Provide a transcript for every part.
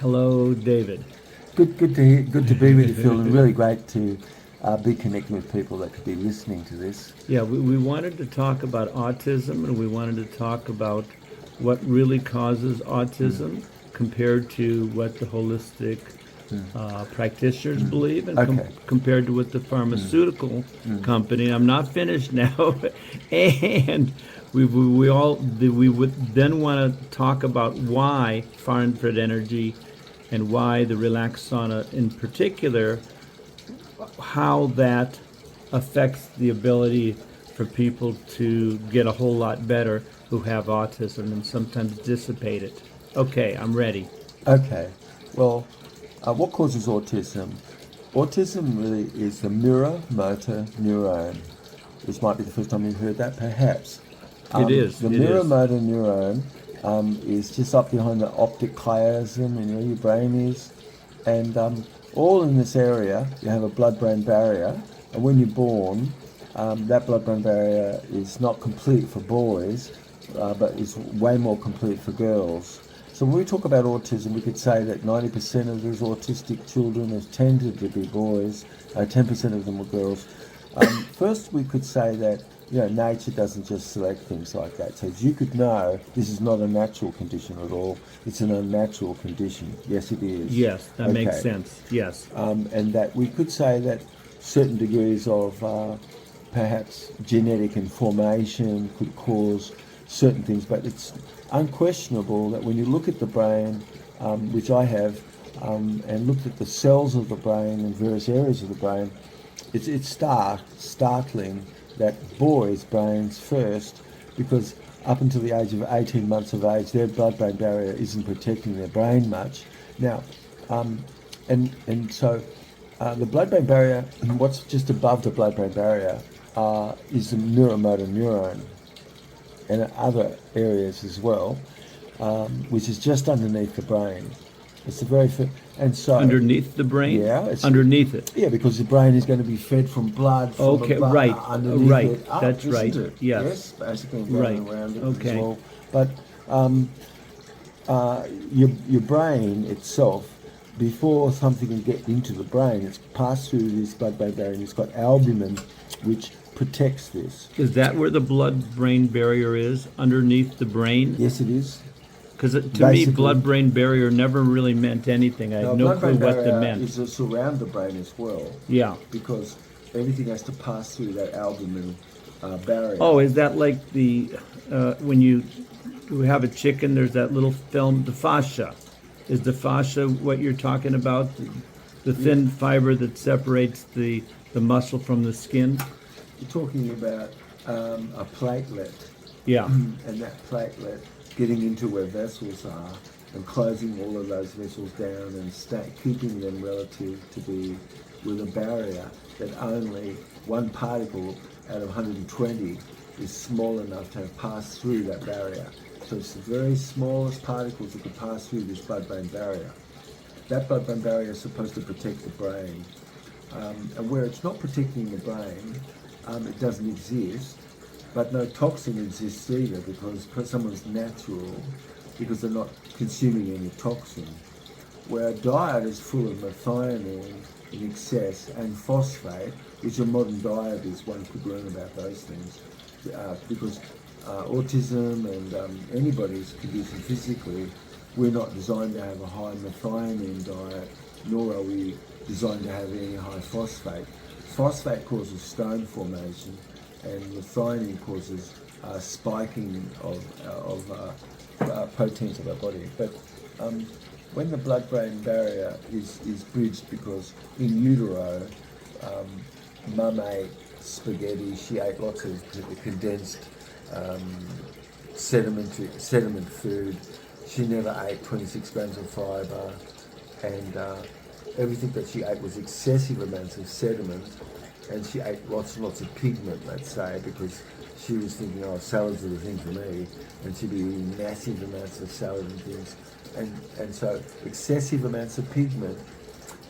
Hello, David. Good to be with you, Phil, and really great to be connecting with people that could be listening to this. Yeah, we wanted to talk about autism and we wanted to talk about what really causes autism compared to what the holistic practitioners believe and Okay. compared to what the pharmaceutical company. I'm not finished now. And we would then want to talk about why far infrared energy and why the relaxed sauna in particular, how that affects the ability for people to get a whole lot better who have autism and sometimes dissipate it. Okay, I'm ready. Okay. Well, what causes autism? Autism really is the mirror motor neuron. This might be the first time you've heard that, perhaps. It is. The It mirror is. motor neuron is just up behind the optic chiasm, and where your brain is. And all in this area, you have a blood-brain barrier. And when you're born, that blood-brain barrier is not complete for boys, but is way more complete for girls. So when we talk about autism, we could say that 90% of those autistic children have tended to be boys, 10% of them were girls. First, we could say that nature doesn't just select things like that. So as you could know, this is not a natural condition at all. It's an unnatural condition. Yes, it is. Yes, that makes sense. Yes. And that we could say that certain degrees of perhaps genetic information could cause certain things, but it's unquestionable that when you look at the brain, which I have, and looked at the cells of the brain and various areas of the brain, it's startling that boys' brains first, because up until the age of 18 months of age, their blood-brain barrier isn't protecting their brain much. Now, so the blood-brain barrier, what's just above the blood-brain barrier, is the neuromotor neuron, and other areas as well, which is just underneath the brain. It's the very and so Underneath the brain? Yeah, it's Underneath it. Yeah, because the brain is going to be fed from blood. From Okay, above, right, underneath right. it, up, That's isn't right. it? Yes. Basically Right. going around it Okay. as well. But your brain itself, before something can get into the brain, it's passed through this blood-brain barrier, and it's got albumin, which protects this. Is that where the blood-brain barrier is? Underneath the brain? Yes, it is. Because to me, Basically- blood-brain barrier never really meant anything. I had no clue blood-brain what that barrier meant. is to surround the brain as well, Yeah. because everything has to pass through that albumin barrier. Oh, is that like the when you have a chicken? There's that little film, the fascia. Is the fascia what you're talking about? The thin fiber that separates the muscle from the skin? You're talking about a platelet, Yeah. and that platelet getting into where vessels are and closing all of those vessels down and keeping them relative to be with a barrier that only one particle out of 120 is small enough to have passed through that barrier. So it's the very smallest particles that could pass through this blood-brain barrier. That blood-brain barrier is supposed to protect the brain. And where it's not protecting the brain, it doesn't exist. But no toxin exists either, because someone's natural, because they're not consuming any toxin. Where a diet is full of methionine in excess and phosphate, which a modern diet is, one could learn about those things, because autism and anybody's condition physically, we're not designed to have a high methionine diet, nor are we designed to have any high phosphate. Phosphate causes stone formation, and methionine causes spiking of proteins of our body. But when the blood-brain barrier is bridged, because in utero, mum ate spaghetti, she ate lots of condensed sediment food. She never ate 26 grams of fibre, and everything that she ate was excessive amounts of sediment, and she ate lots and lots of pigment, let's say, because she was thinking, oh, salads are the thing for me, and she'd be eating massive amounts of salad and things. And so excessive amounts of pigment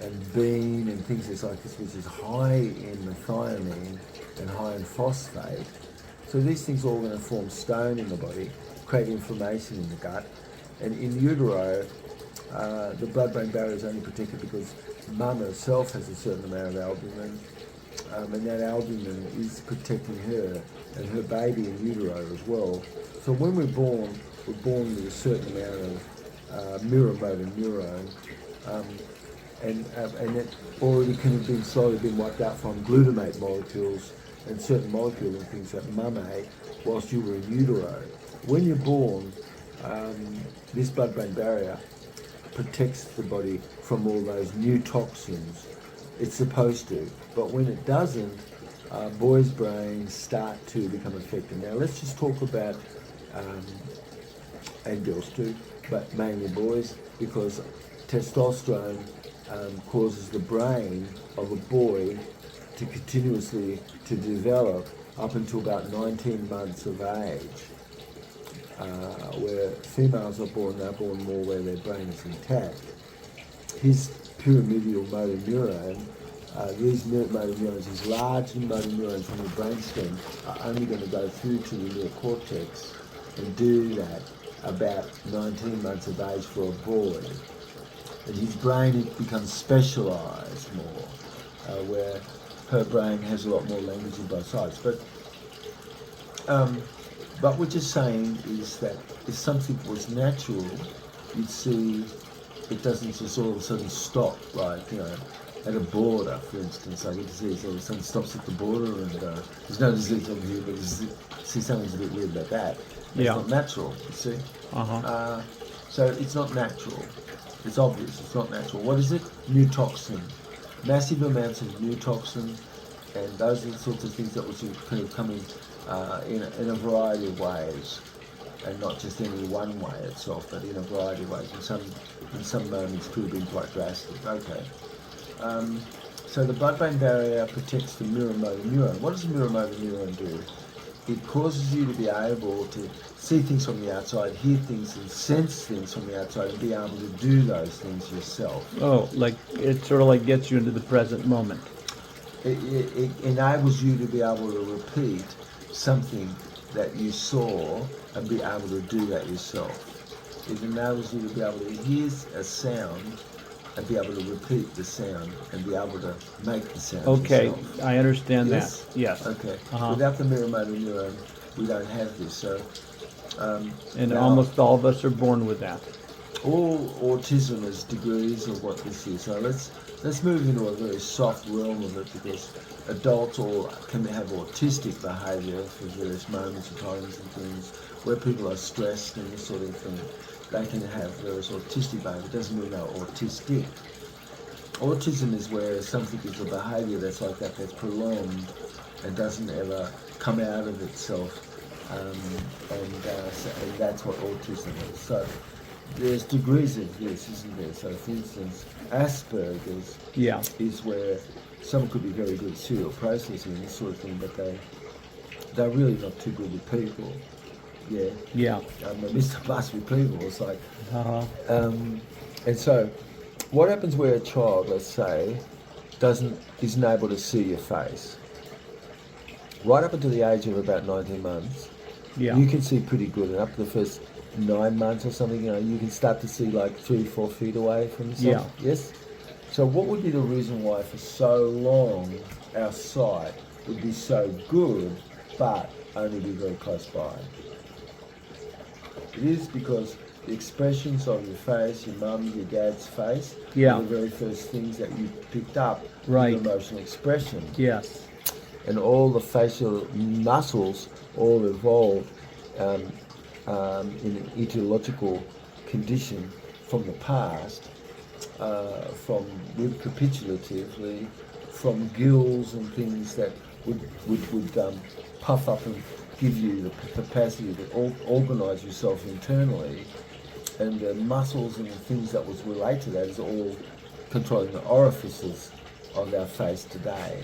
and bean and things like this, which is high in methionine and high in phosphate. So these things are all going to form stone in the body, create inflammation in the gut. And in utero, The blood-brain barrier is only protected because mum herself has a certain amount of albumin, and that albumin is protecting her and her baby in utero as well. So when we're born with a certain amount of mirror motor neuron, and it already can have been slowly been wiped out from glutamate molecules and certain molecules and things that mum ate whilst you were in utero. When you're born, this blood-brain barrier protects the body from all those new toxins. It's supposed to, but when it doesn't, boys' brains start to become affected. Now let's just talk about, and girls too, but mainly boys, because testosterone causes the brain of a boy to continuously to develop up until about 19 months of age. Where females are born, they're born more where their brain is intact. His pyramidal motor neuron, these motor neurons, these large motor neurons from the brainstem, are only going to go through to the neocortex and do that about 19 months of age for a boy. And his brain becomes specialised more, where her brain has a lot more language on both sides. But what you're saying is that if something was natural, you'd see it doesn't just all of a sudden stop, like, at a border, for instance, like a disease all of a sudden stops at the border and there's no disease over here, but see something's a bit weird about that. It's not natural, you see. So it's not natural. It's obvious, it's not natural. What is it? New toxin. Massive amounts of new toxin, and those are the sorts of things that will kind of come in a variety of ways, and not just any one way itself, but in a variety of ways. In some moments could have been quite drastic. Okay. So the blood-brain barrier protects the mirror motor neuron. What does the mirror motor neuron do? It causes you to be able to see things from the outside, hear things and sense things from the outside, and be able to do those things yourself. Oh, like it sort of like gets you into the present moment. It enables you to be able to repeat something that you saw and be able to do that yourself. It enables you to be able to hear a sound and be able to repeat the sound and be able to make the sound yourself. I understand Yes? that. Yes. Okay. Without the mirror motor neuron, we don't have this. So, and now, almost all of us are born with that. all autism is degrees of what this is. So let's move into a very soft realm of it, because adults all can have autistic behaviour for various moments and times and things where people are stressed and this sort of thing. They can have various autistic behaviour. It doesn't mean they're autistic. Autism is where something is a behaviour that's like that, that's prolonged and doesn't ever come out of itself, and that's what autism is. So there's degrees of this, isn't there? So for instance, Asperger's is where someone could be very good at serial processing and this sort of thing, but they're really not too good with people. Mr. Bus with people. It's like, and so, what happens where a child, let's say, isn't able to see your face? Right up until the age of about 19 months, you can see pretty good, and up to the first 9 months or something, you can start to see like 3-4 feet away from yourself. Yes. So, what would be the reason why for so long our sight would be so good, but only be very close by? It is because the expressions of your face, your mum, your dad's face, are the very first things that you picked up with emotional expression. Yes. And all the facial muscles all evolved in an etiological condition from the past, from recapitulatively, from gills and things that would puff up and give you the capacity to organise yourself internally, and the muscles and the things that was related to that is all controlling the orifices of our face today.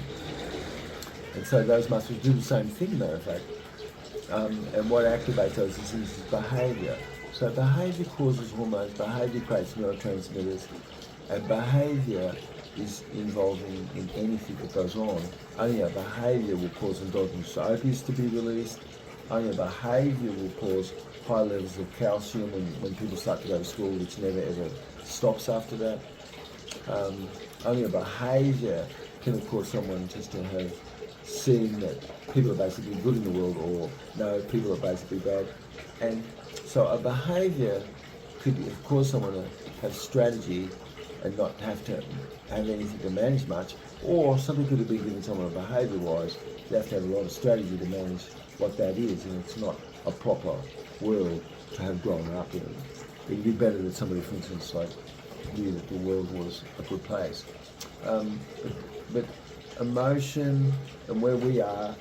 And so those muscles do the same thing, though, in fact. And what activates those things is behaviour. So behaviour causes hormones, behaviour creates neurotransmitters, and behaviour is involving in anything that goes on. Only our behaviour will cause endogenous opiates to be released, Only a behaviour will cause high levels of calcium when people start to go to school, which never ever stops after that. Only a behaviour can cause someone just to have seen that people are basically good in the world, or no, people are basically bad. And so a behaviour could cause someone to have strategy and not have to have anything to manage much, or something could have been given someone behaviour-wise. They have to have a lot of strategy to manage what that is, and it's not a proper world to have grown up in. It'd be better that somebody, for instance, like knew that the world was a good place. But emotion and where we are,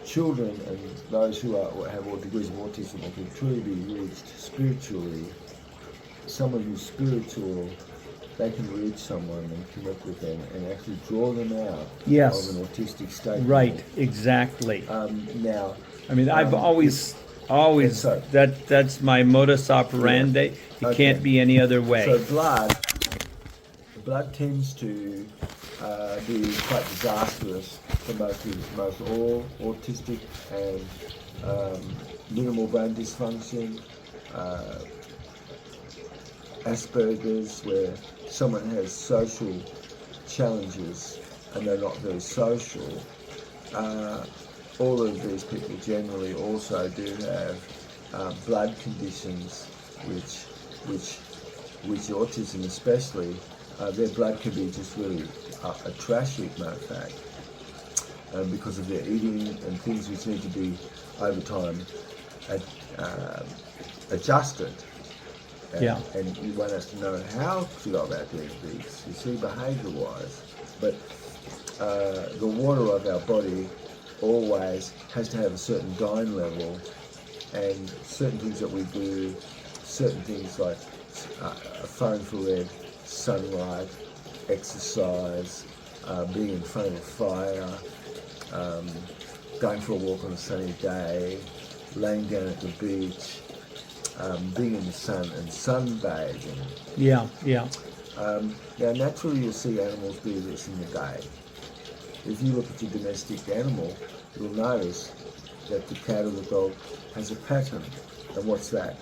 children and those who have all degrees of autism can truly be reached spiritually. Someone who's spiritual, they can reach someone and connect with them and actually draw them out Yes. of an autistic state. Right, exactly. Now, I mean, I've always so- that's my modus operandi. It Okay. can't be any other way. so blood tends to be quite disastrous for most all autistic and minimal brain dysfunction, Asperger's, where someone has social challenges and they're not very social. All of these people generally also do have blood conditions, which autism especially, their blood can be just really a trash heap, matter of fact, because of their eating and things which need to be over time adjusted. Yeah. And one has to know how to go about doing these, you see, behaviour-wise. But the water of our body always has to have a certain dine level, and certain things that we do, certain things like far infrared, sunlight, exercise, being in front of a fire, going for a walk on a sunny day, laying down at the beach, being in the sun and sunbathing. Yeah. Now, naturally, you'll see animals do this in the day. If you look at your domestic animal, you'll notice that the cat or the dog has a pattern. And what's that?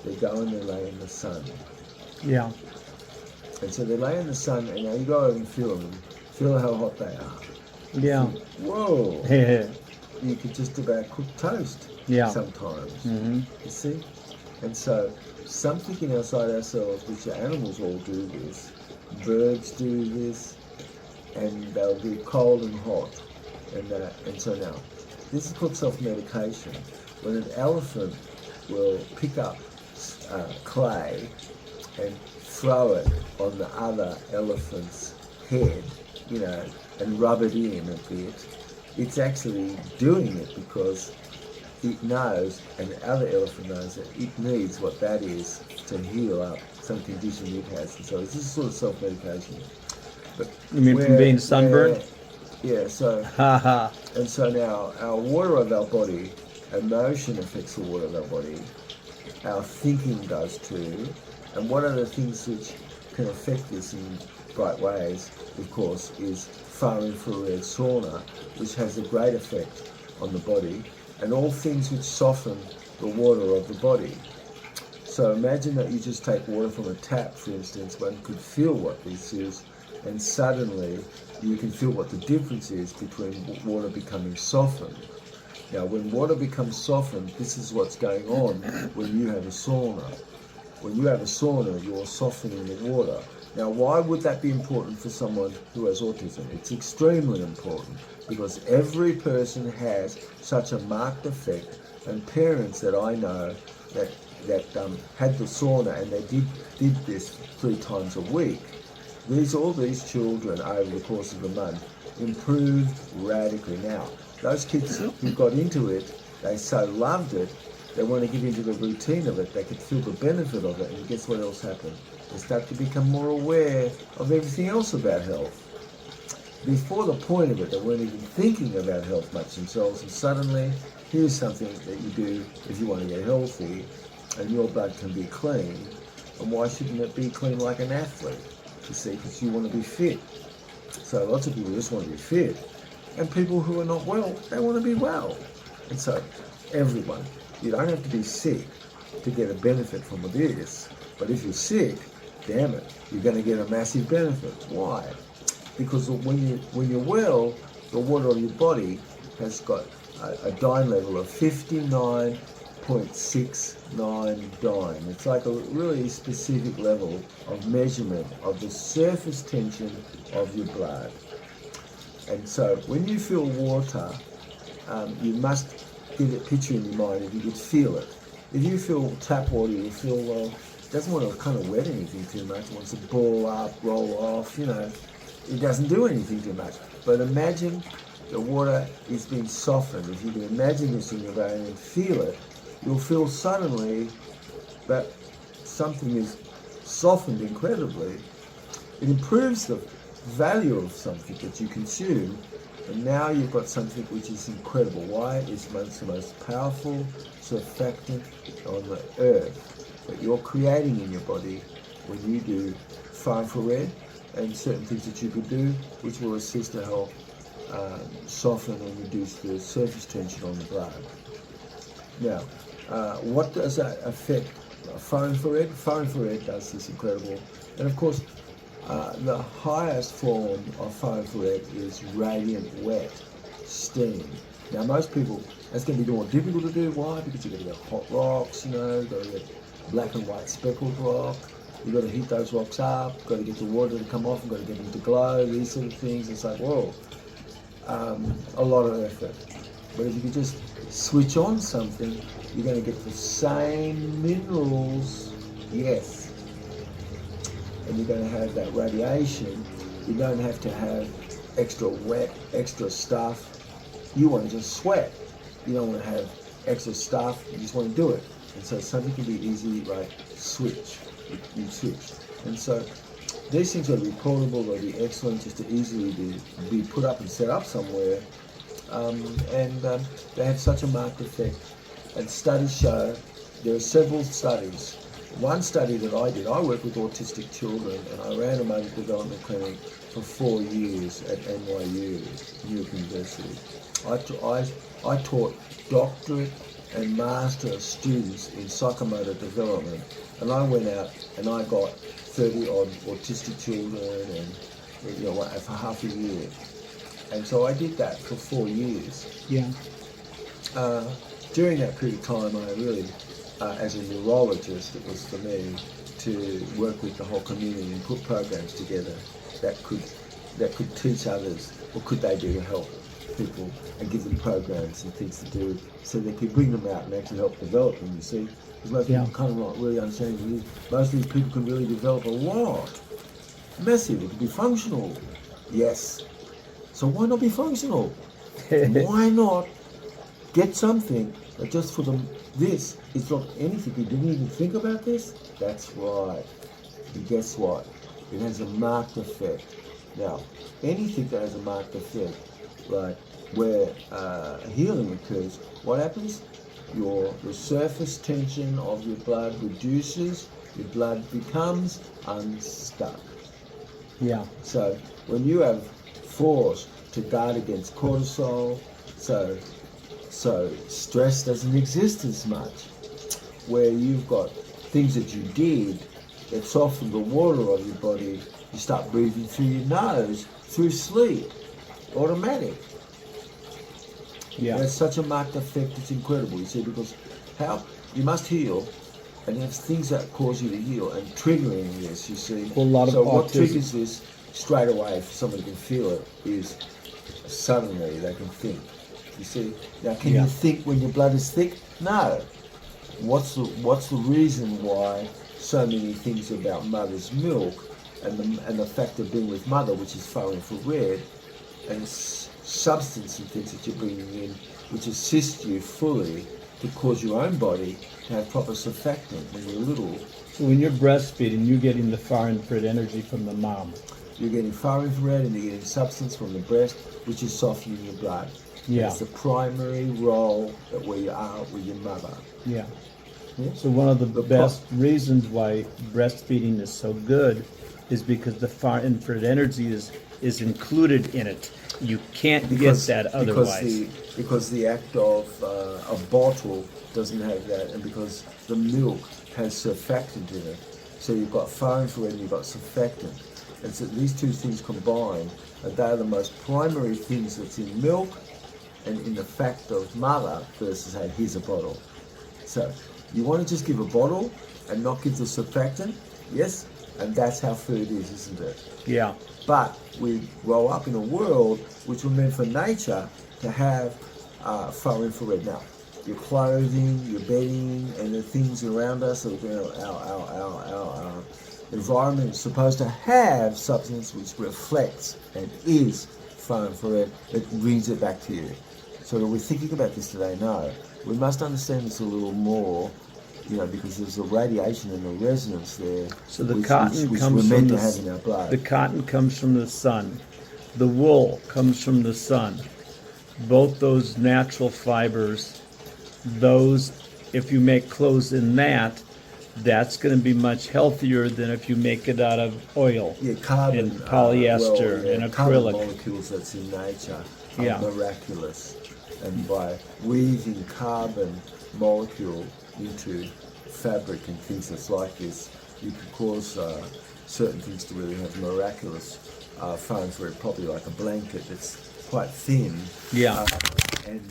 They go and they lay in the sun. Yeah. And so they lay in the sun, and now you go over and feel them. Feel how hot they are. Yeah. Whoa! Yeah. You could just about cook toast sometimes. Mm-hmm. You see? And so something inside ourselves, which the animals all do this, birds do this, and they'll be cold and hot. And so now, this is called self-medication. When an elephant will pick up clay and throw it on the other elephant's head, and rub it in a bit, it's actually doing it because it knows, and the other elephant knows, that it needs what that is to heal up some condition it has. And so this is sort of self-medication. But You mean from being sunburned? Yeah, so, Haha. and so now our water of our body, emotion affects the water of our body, our thinking does too, and one of the things which can affect this in bright ways, of course, is far infrared sauna, which has a great effect on the body, and all things which soften the water of the body. So imagine that you just take water from a tap, for instance. One could feel what this is, and suddenly you can feel what the difference is between water becoming softened. Now, when water becomes softened, this is what's going on when you have a sauna. When you have a sauna, you're softening the water. Now, why would that be important for someone who has autism? It's extremely important because every person has such a marked effect, and parents that I know that had the sauna and they did this 3 times a week, all these children over the course of a month improved radically. Now, those kids who got into it, they so loved it, they want to get into the routine of it, they could feel the benefit of it, and guess what else happened? They start to become more aware of everything else about health. Before the point of it, they weren't even thinking about health much themselves, and suddenly, here's something that you do if you want to get healthy, and your blood can be clean. And why shouldn't it be clean like an athlete? You see, because you want to be fit. So lots of people just want to be fit. And people who are not well, they want to be well. And so everyone. You don't have to be sick to get a benefit from this, but if you're sick, damn it, you're going to get a massive benefit. Why? Because when you're well, the water of your body has got a dyne level of 59.69 dyne. It's like a really specific level of measurement of the surface tension of your blood. And so when you feel water, you must get a picture in your mind if you could feel it. If you feel tap water, you feel, well, it doesn't want to kind of wet anything too much. It wants to ball up, roll off, you know. It doesn't do anything too much. But imagine the water is being softened. If you can imagine this in your brain and feel it, you'll feel suddenly that something is softened incredibly. It improves the value of something that you consume, and now you've got something which is incredible. Why? It's the most powerful surfactant on the earth that you're creating in your body when you do far infrared and certain things that you could do which will assist to help soften and reduce the surface tension on the blood. Now, what does that affect far infrared? Far infrared does this incredible, and of course the highest form of far infrared is radiant wet steam. Now most people, that's going to be more difficult to do. Why? Because you've got to get hot rocks, you know, you've got to get black and white speckled rock, you've got to heat those rocks up, you've got to get the water to come off, you've got to get them to glow, these sort of things. It's like, whoa, a lot of effort. But if you could just switch on something, you're going to get the same minerals, yes, and you're going to have that radiation. You don't have to have extra wet, extra stuff. You want to just sweat. You don't want to have extra stuff. You just want to do it. And so something can be easy, like switch. You switch. And so these things are to be portable. They'll be excellent just to easily be put up and set up somewhere. They have such a marked effect. And studies show, there are several studies. One study that I did, I worked with autistic children, and I ran a motor development clinic for 4 years at NYU, Newark University. I taught doctorate and master students in psychomotor development, and I went out and I got 30 odd autistic children, and for half a year. And so I did that for 4 years. Yeah. During that period of time, I really, as a neurologist, it was for me to work with the whole community and put programs together that could teach others what could they do to help people and give them programs and things to do so they could bring them out and actually help develop them, you see. Because most people kind of not really understanding. Most of these people can really develop a lot. Massive, it can be functional. Yes. So why not be functional? Why not get something that just for them, this, it's not anything, you didn't even think about this? That's right. And guess what? It has a marked effect. Now, anything that has a marked effect, like where healing occurs, what happens? The surface tension of your blood reduces, your blood becomes unstuck. Yeah. So when you have force to guard against cortisol, so stress doesn't exist as much. Where you've got things that you did that soften the water of your body, you start breathing through your nose, through sleep, automatic. Yeah. There's such a marked effect, it's incredible, you see, because how you must heal, and there's things that cause you to heal, and triggering this, you see. A lot of so what autism. triggers this straight away, if somebody can feel it, is suddenly they can think. You see, now can you think when your blood is thick? No. What's the reason why so many things about mother's milk and the fact of being with mother, which is far infrared, and substance and things that you're bringing in, which assist you fully to cause your own body to have proper surfactant when you're little. So when you're breastfeeding, you're getting the far infrared energy from the mom. You're getting far infrared and you're getting substance from the breast, which is softening your blood. Yeah. It's the primary role that we are with your mother. Yeah. Yeah? So one of the best reasons why breastfeeding is so good is because the far infrared energy is included in it. You can't get that otherwise. Because the act of a bottle doesn't have that, and because the milk has surfactant in it. So you've got far infrared and you've got surfactant. And so these two things combined, they are the most primary things that's in milk and in the fact of mother versus, hey, here's a bottle. So you want to just give a bottle and not give the surfactant, yes? And that's how food is, isn't it? Yeah. But we grow up in a world which was meant for nature to have far infrared. Now, your clothing, your bedding, and the things around us, our environment is supposed to have substance which reflects and is far infrared that brings it back to you. So are we thinking about this today? No. We must understand this a little more, because there's the radiation and the resonance there. So the which cotton we're comes meant from to have in our blood. the cotton comes from the sun. The wool comes from the sun. Both those natural fibers, if you make clothes in that's going to be much healthier than if you make it out of oil Carbon, and polyester and carbon acrylic. molecules that's in nature are Yeah. miraculous. And by weaving carbon molecule into fabric and things that's like this, you can cause certain things to really have miraculous far infrared, probably like a blanket that's quite thin. Yeah. And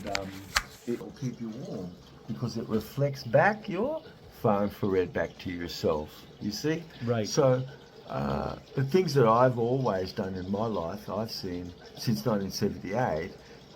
it'll keep you warm because it reflects back your far infrared back to yourself. You see? Right. So the things that I've always done in my life, I've seen since 1978,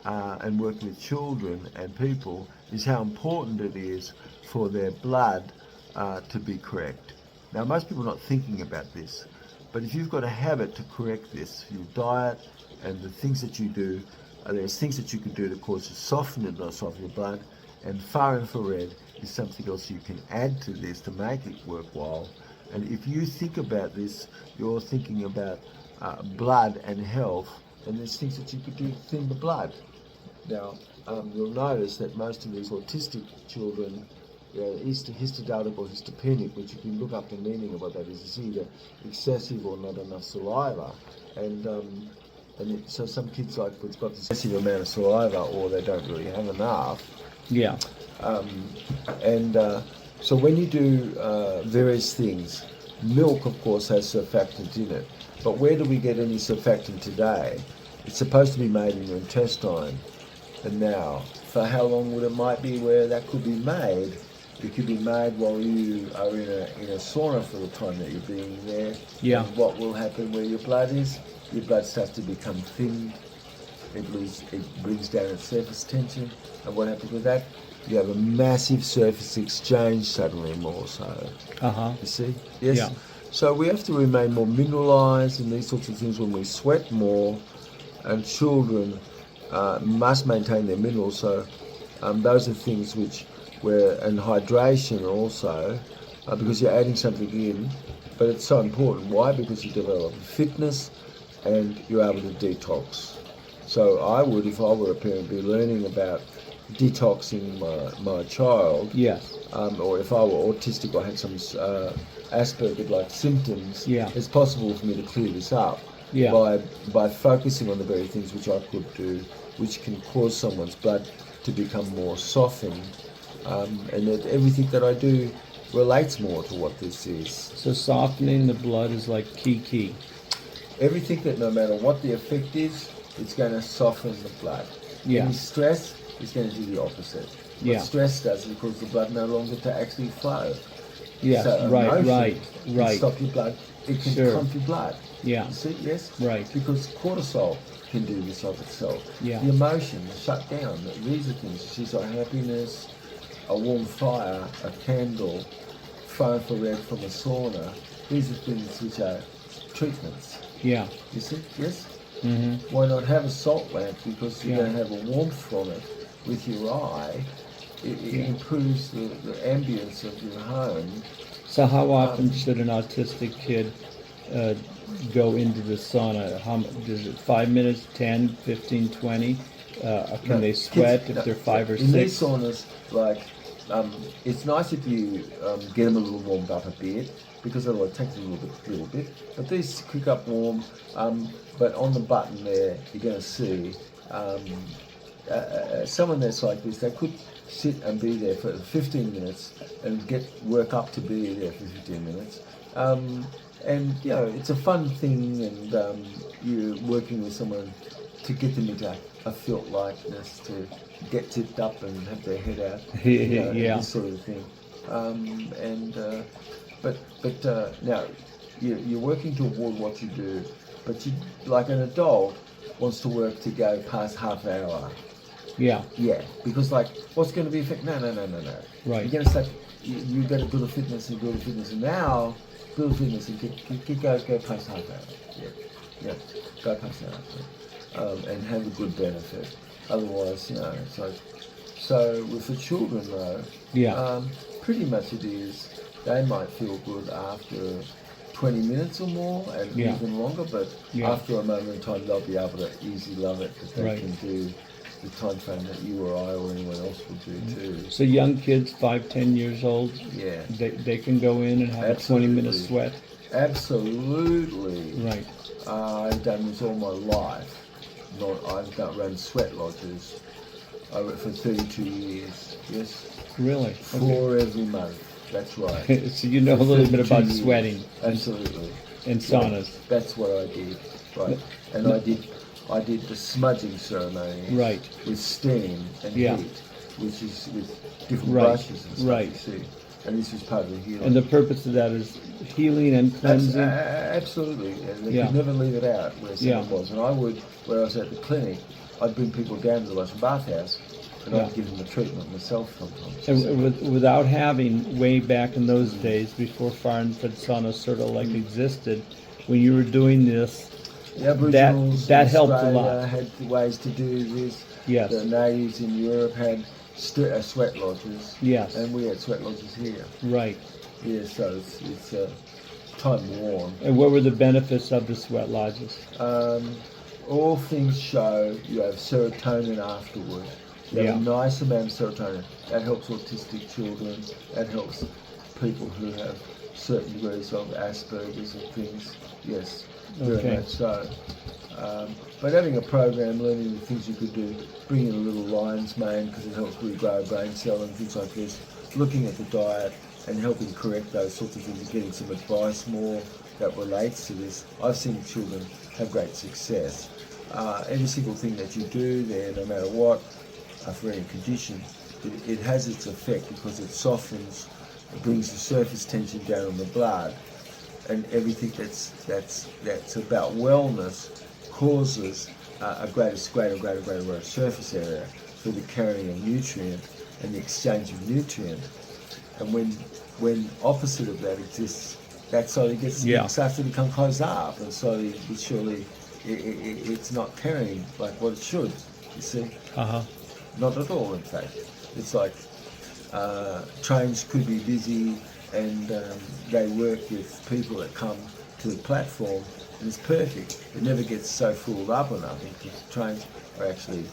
and working with children and people, is how important it is for their blood to be correct. Now, most people are not thinking about this, but if you've got a habit to correct this, your diet and the things that you do, there's things that you can do to cause softness of your blood, and far infrared is something else you can add to this to make it worthwhile. And if you think about this, you're thinking about blood and health, and there's things that you could do to thin the blood. Now, you'll notice that most of these autistic children, histidalic or histopenic, which you can look up the meaning of what that is, it's either excessive or not enough saliva. So some kids like it's got this excessive amount of saliva, or they don't really have enough. Yeah. So when you do various things, milk, of course, has surfactant in it. But where do we get any surfactant today? It's supposed to be made in your intestine. And now, for how long would it might be where that could be made? It could be made while you are in a sauna for the time that you're being there. Yeah. And what will happen where your blood is? Your blood starts to become thin. It brings down its surface tension. And what happens with that? You have a massive surface exchange suddenly more so. You see? Yes? Yeah. So we have to remain more mineralized and these sorts of things when we sweat more, and children must maintain their minerals. So those are things and hydration also, because you're adding something in, but it's so important. Why? Because you develop fitness and you're able to detox. So I would, if I were a parent, be learning about detoxing my child. Yes. Or if I were autistic or had some Asperger-like symptoms, Yeah. it's possible for me to clear this up by focusing on the very things which I could do, which can cause someone's blood to become more softened, and that everything that I do relates more to what this is. So softening the blood is like key. Everything that, no matter what the effect is, it's going to soften the blood. Yeah. Any stress is going to do the opposite. Yeah. What stress does is cause the blood no longer to actually flow. Yes, So right. can stop your blood. It can pump your blood. Yeah. You see, yes? Right. Because cortisol can do this of itself. Yeah. The emotions shut down. These are things. She's like happiness, a warm fire, a candle, far infrared from a sauna. These are things which are treatments. Yeah. You see, yes? Mm-hmm. Why not have a salt lamp? Because you're Yeah. going to have a warmth from it with your eye. It improves the ambience of your home. So how often should an autistic kid go into the sauna? Is it 5 minutes, 10, 15, 20? Can they sweat if they're 5 or in 6? these saunas, like, it's nice if you get them a little warmed up a bit, because otherwise it takes a little bit. But these kick up warm. But on the button there, you're going to see someone that's like this. They could sit and be there for 15 minutes and work up to be there for 15 minutes. And you know, it's a fun thing, and you're working with someone to get them into a felt likeness, to get tipped up and have their head out, you know, Yeah. this sort of thing. But now you're working toward what you do, but you, like an adult, wants to work to go past half hour. Yeah. Yeah, because like, what's going to be effect? No. Right. You're going to start. You got to build a fitness, and now build a fitness and go past half hour. Yeah, go past hour, and have a good benefit. Otherwise, you know, it's like. So with the children though, pretty much it is. They might feel good after 20 minutes or more, and even longer. But after a moment in time, they'll be able to easily love it, because they can do the time frame that you or I or anyone else would do too. So young kids, 5-10 years old, they can go in and have a 20-minute sweat. Absolutely. Right. I've done this all my life. I've run sweat lodges for 32 years. Yes. Really? 4 every month. That's right. So you know a little bit about 32 years. sweating. Absolutely. And saunas. That's what I did. Right. And I did the smudging ceremony. Right. With steam and heat, which is with different brushes and stuff. Right. You see. And this was part of the healing. And the purpose of that is healing and cleansing. Absolutely. And they could never leave it out where someone was. And where I was at the clinic, I'd bring people down to the Russian bathhouse, and I'd give them the treatment myself sometimes. And without having, way back in those days, before fire infrared sauna sort of like existed, when you were doing this, the Aboriginals that in helped a Australia lot. had ways to do this. Yes. The natives in Europe had sweat lodges. Yes. And we had sweat lodges here. Right. Yeah, so it's time worn. And what were the benefits of the sweat lodges? All things show you have serotonin afterward. You have a nice amount of serotonin. That helps autistic children. That helps people who have certain degrees of Asperger's and things. Yes, very much so. But having a program, learning the things you could do, bringing a little lion's mane because it helps regrow a brain cell and things like this, looking at the diet and helping correct those sorts of things and getting some advice more that relates to this. I've seen children have great success. Every single thing that you do there, no matter what, for any condition, it has its effect because it softens, it brings the surface tension down on the blood, and everything that's about wellness causes a greater surface area for the carrying of nutrient and the exchange of nutrient. And when opposite of that exists, that slowly starts to become closed up, and slowly but surely it's not carrying like what it should. You see? Not at all, in fact. It's like trains could be busy, and they work with people that come to the platform, and it's perfect. It never gets so filled up or nothing, because trains are actually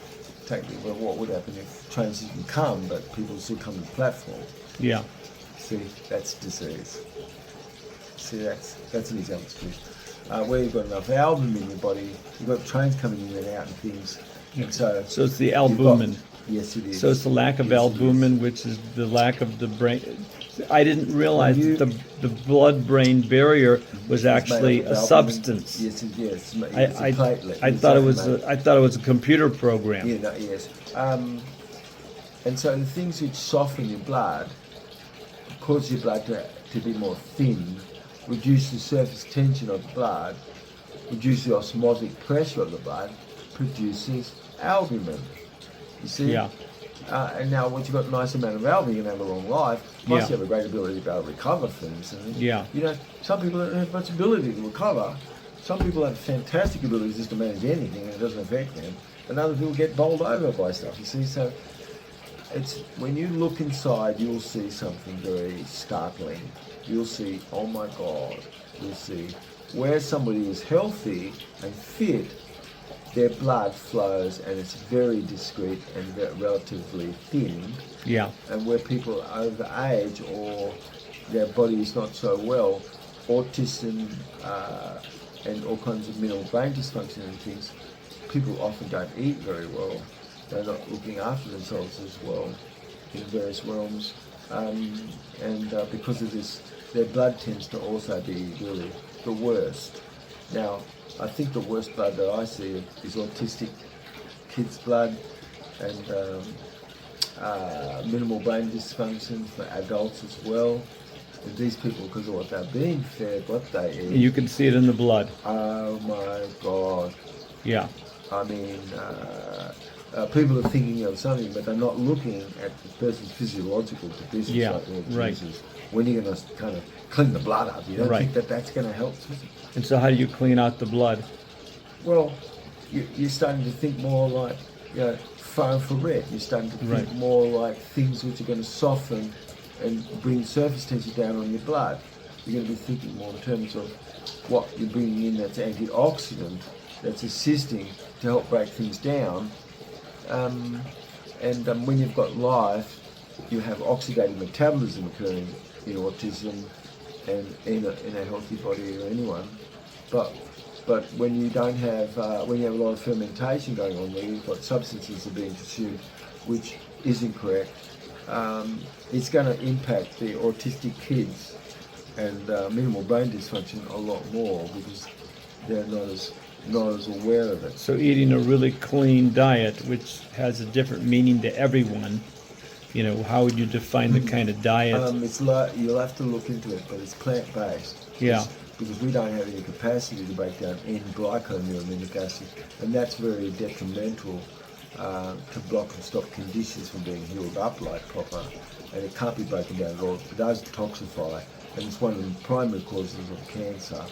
taking. Well, what would happen if trains didn't come, but people still come to the platform? Yeah. See, that's disease. See, that's an example too. Where you've got enough albumin in your body, you've got trains coming in and out and things. And so it's the albumin. Yes, it is. So it's the lack of albumin, which is the lack of the brain. I didn't realize that the blood-brain barrier was actually a substance. Yes, it's a I platelet. thought it was a computer program. Yeah, no, yes. And so the things which soften your blood, cause your blood to be more thin, reduce the surface tension of the blood, reduce the osmotic pressure of the blood, produces albumin. You see? Yeah. And now once you've got a nice amount of albumin, you can have a long life, plus you have a great ability to be able to recover things. And, you know, some people don't have much ability to recover. Some people have fantastic abilities just to manage anything and it doesn't affect them. And other people get bowled over by stuff, you see? So it's when you look inside, you'll see something very startling. You'll see, oh my God, you'll see where somebody is healthy and fit, their blood flows and it's very discreet and relatively thin. Yeah. And where people are over age or their body is not so well, autism and all kinds of minimal brain dysfunction and things, people often don't eat very well. They're not looking after themselves as well in various realms. Because of this, their blood tends to also be really the worst. Now, I think the worst blood that I see is autistic kids' blood and minimal brain dysfunction for adults as well. And these people, because of what they're being fed, what they eat. You can see it in the blood. Oh my God. Yeah. I mean, people are thinking of something, but they're not looking at the person's physiological conditions. Yeah, like, oh, right. Jesus, when are you going to kind of clean the blood up? You don't Right. think that that's going to help? And so how do you clean out the blood? Well, you're starting to think more like, far infrared. You're starting to think Right. more like things which are going to soften and bring surface tension down on your blood. You're going to be thinking more in terms of what you're bringing in that's antioxidant, that's assisting to help break things down. When you've got life, you have oxidative metabolism occurring in autism and in a healthy body or anyone. But when you don't have, when you have a lot of fermentation going on there, you've got substances that are being consumed, which isn't correct. It's going to impact the autistic kids and minimal brain dysfunction a lot more because they're not as aware of it. So eating a really clean diet, which has a different meaning to everyone, how would you define the kind of diet? It's like, you'll have to look into it, but it's plant-based. Yeah. Because we don't have any capacity to break down N-glyconeurominic acid, and that's very detrimental to block and stop conditions from being healed up like proper, and it can't be broken down at all. It does toxify, and it's one of the primary causes of cancer.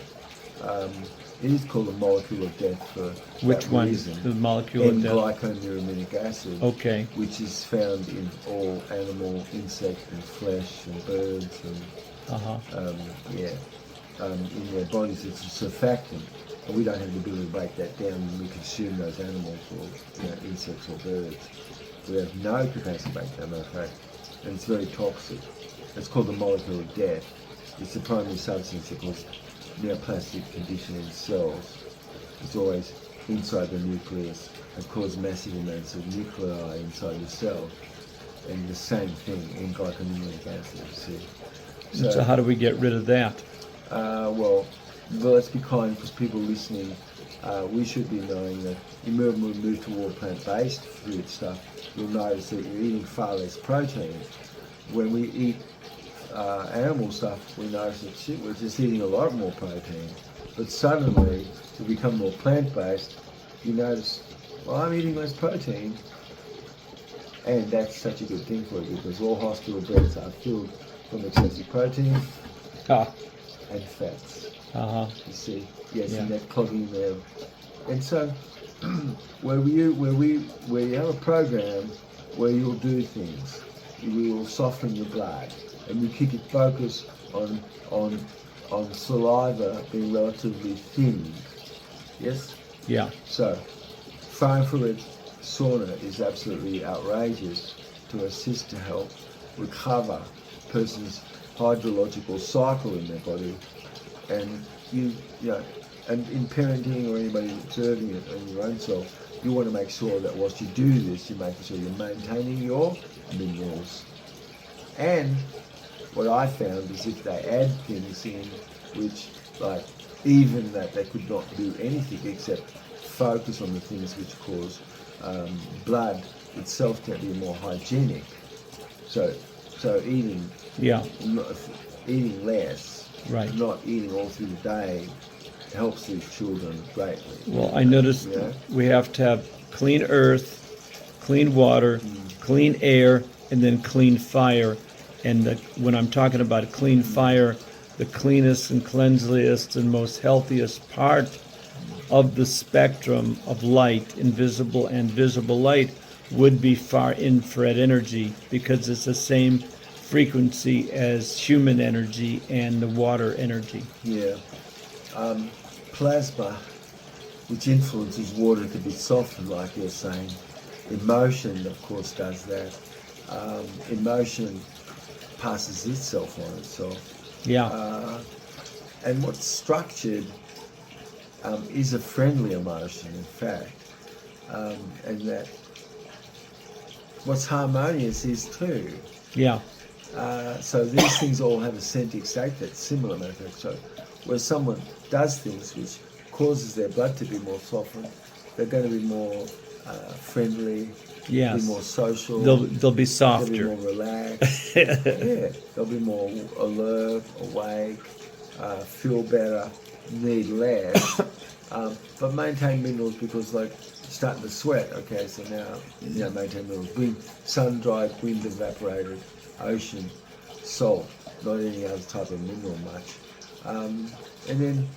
It is called a molecule of death for Which that one? reason. The molecule of death? N-glyconeurominic acid, Okay. which is found in all animal, insect, and flesh, and birds, and in their bodies. It's a surfactant, and we don't have the ability to break that down when we consume those animals or insects or birds. We have no capacity to break them, okay? And it's very toxic. It's called the molecule of death. It's the primary substance that causes neoplastic condition in cells. It's always inside the nucleus and causes massive amounts of nuclei inside the cell. And the same thing in glyconeurominic acid, you see. So how do we get rid of that? Well, let's be kind because people listening, we should be knowing that when we move toward plant-based food stuff, you'll notice that you're eating far less protein. When we eat animal stuff, we notice that shit, we're just eating a lot more protein. But suddenly, to become more plant-based, you notice, well, I'm eating less protein. And that's such a good thing for you because all hospital beds are filled from excessive protein and fats. You see, yes, and that clogging there. And so, where you have a program where you'll do things, you will soften your blood, and you keep your focus on saliva being relatively thin. Yes. Yeah. So, far infrared sauna is absolutely outrageous to assist to help recover a person's hydrological cycle in their body, and and in parenting or anybody observing it on your own self, you want to make sure that whilst you do this, you're making sure you're maintaining your minerals. And what I found is if they add things in which, like, even that they could not do anything except focus on the things which cause blood itself to be more hygienic. So eating less, Right. not eating all through the day, helps these children greatly. Well, I noticed we have to have clean earth, clean water, clean air, and then clean fire. And when I'm talking about clean fire, the cleanest and cleanliest and most healthiest part of the spectrum of light, invisible and visible light, would be far infrared energy because it's the same frequency as human energy and the water energy. Yeah. Plasma, which influences water to be softened, like you're saying. Emotion, of course, does that. Emotion passes itself on itself. Yeah. And what's structured is a friendly emotion, in fact, and that what's harmonious is too. Yeah. So these things all have a centric state that's similar, matter of fact. So where someone does things which causes their blood to be more softened, they're going to be more friendly, Yes. be more social. They'll be They'll softer. be more relaxed. Yeah, they'll be more alert, awake, feel better, need less, but maintain minerals because like starting to sweat. Okay, so now maintain minerals. Wind, sun-dried, wind evaporated, ocean, salt, not any other type of mineral much. And then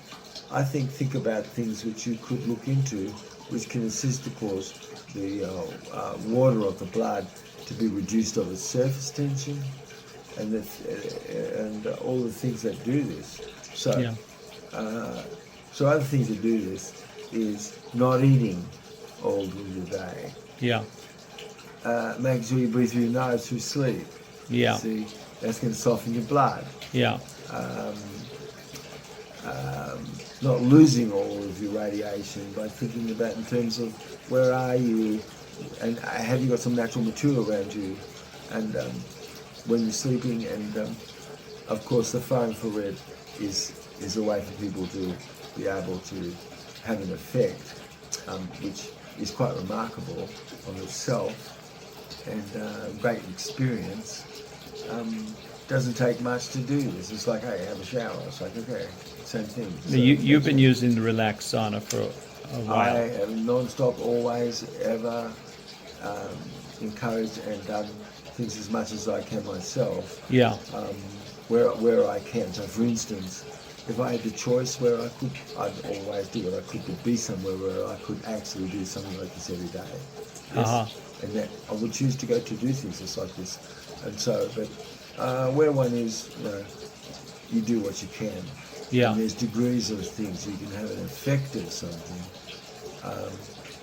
I think about things which you could look into, which can assist to cause the water of the blood to be reduced of its surface tension, and all the things that do this. So, Yeah. so other things that do this is not eating all through the day, Yeah. making sure you breathe through your nose through sleep. Yeah. See, that's going to soften your blood. Yeah. Not losing all of your radiation by thinking about in terms of where are you and have you got some natural material around you, and when you're sleeping, and of course the far infrared is a way for people to be able to have an effect, which is quite remarkable on itself, and great experience. Doesn't take much to do this. It's like, hey, have a shower. It's like, okay, same thing. So You've been using the relaxed sauna for a while. I have non-stop, always, ever encouraged and done things as much as I can myself. Yeah. Where I can. So, for instance, if I had the choice where I could, I'd always do what I could to be somewhere where I could actually do something like this every day. Yes. And that I would choose to go to do things just like this. And so, but where one is, you do what you can. Yeah. And there's degrees of things. You can have an effect of something.